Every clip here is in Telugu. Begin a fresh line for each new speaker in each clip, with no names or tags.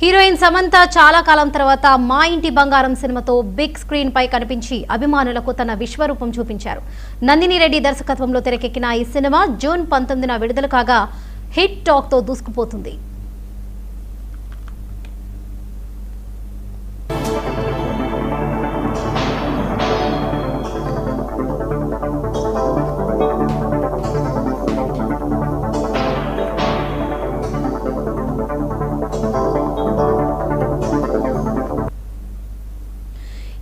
హీరోయిన్ సమంత చాలా కాలం తర్వాత మా ఇంటి బంగారం సినిమాతో బిగ్ స్క్రీన్ పై కనిపించి అభిమానులకు తన విశ్వరూపం చూపించారు. నందిని రెడ్డి దర్శకత్వంలో తెరకెక్కిన ఈ సినిమా జూన్ 19న విడుదల కాగా హిట్ టాక్ తో దూసుకుపోతుంది.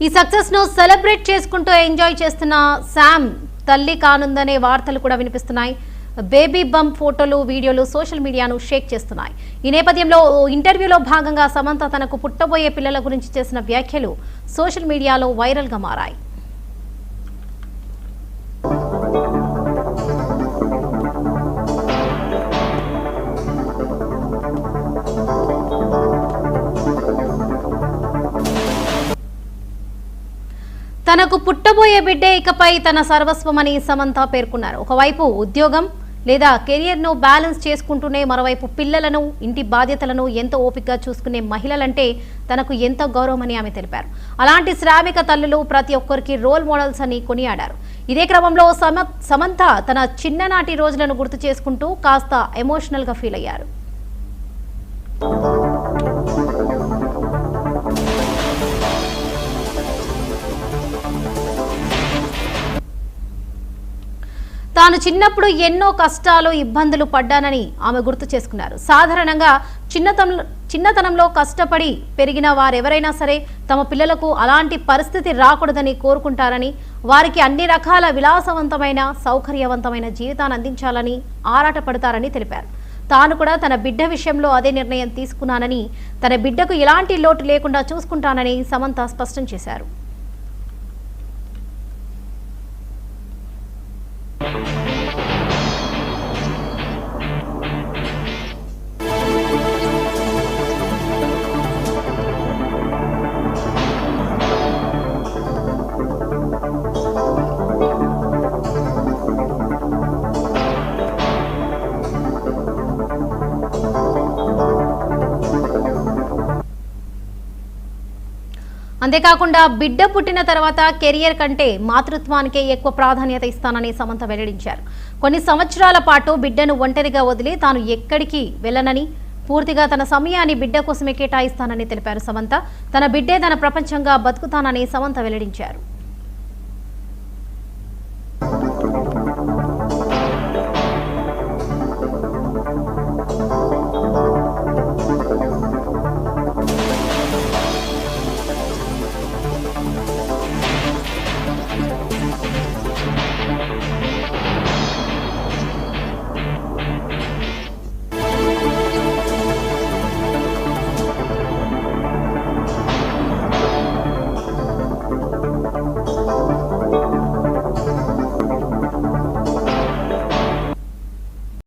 ఈ సక్సెస్ ను సెలబ్రేట్ చేసుకుంటూ ఎంజాయ్ చేస్తున్న శామ్ తల్లి కానుందనే వార్తలు కూడా వినిపిస్తున్నాయి. బేబీ బంప్ ఫోటోలు, వీడియోలు సోషల్ మీడియాను షేక్ చేస్తున్నాయి. ఈ నేపథ్యంలో ఇంటర్వ్యూలో భాగంగా సమంత తనకు పుట్టబోయే పిల్లల గురించి చేసిన వ్యాఖ్యలు సోషల్ మీడియాలో వైరల్ గా మారాయి. తనకు పుట్టబోయే బిడ్డే ఇకపై తన సర్వస్వమని సమంత పేర్కొన్నారు. ఒకవైపు ఉద్యోగం లేదా కెరియర్ను బ్యాలెన్స్ చేసుకుంటూనే మరోవైపు పిల్లలను, ఇంటి బాధ్యతలను ఎంతో ఓపికగా చూసుకునే మహిళలంటే తనకు ఎంతో గౌరవమని ఆమె తెలిపారు. అలాంటి శ్రామిక తల్లులు ప్రతి ఒక్కరికి రోల్ మోడల్స్ అని కొనియాడారు. ఇదే క్రమంలో సమంత తన చిన్ననాటి రోజులను గుర్తు చేసుకుంటూ కాస్త ఎమోషనల్ గా ఫీల్ అయ్యారు. తాను చిన్నప్పుడు ఎన్నో కష్టాలు, ఇబ్బందులు పడ్డానని ఆమె గుర్తు చేసుకున్నారు. సాధారణంగా చిన్నతనంలో కష్టపడి పెరిగిన వారెవరైనా సరే తమ పిల్లలకు అలాంటి పరిస్థితి రాకూడదని కోరుకుంటారని, వారికి అన్ని రకాల విలాసవంతమైన, సౌకర్యవంతమైన జీవితాన్ని అందించాలని ఆరాటపడతారని తెలిపారు. తాను కూడా తన బిడ్డ విషయంలో అదే నిర్ణయం తీసుకున్నానని, తన బిడ్డకు ఎలాంటి లోటు లేకుండా చూసుకుంటానని సమంత స్పష్టం చేశారు. అంతేకాకుండా బిడ్డ పుట్టిన తర్వాత కెరియర్ కంటే మాతృత్వానికే ఎక్కువ ప్రాధాన్యత ఇస్తానని సమంత వెల్లడించారు. కొన్ని సంవత్సరాల పాటు బిడ్డను ఒంటరిగా వదిలి తాను ఎక్కడికి వెళ్ళనని, పూర్తిగా తన సమయాన్ని బిడ్డ కోసమే కేటాయిస్తానని తెలిపారు. సమంత తన బిడ్డే తన ప్రపంచంగా బతుకుతానని సమంత వెల్లడించారు.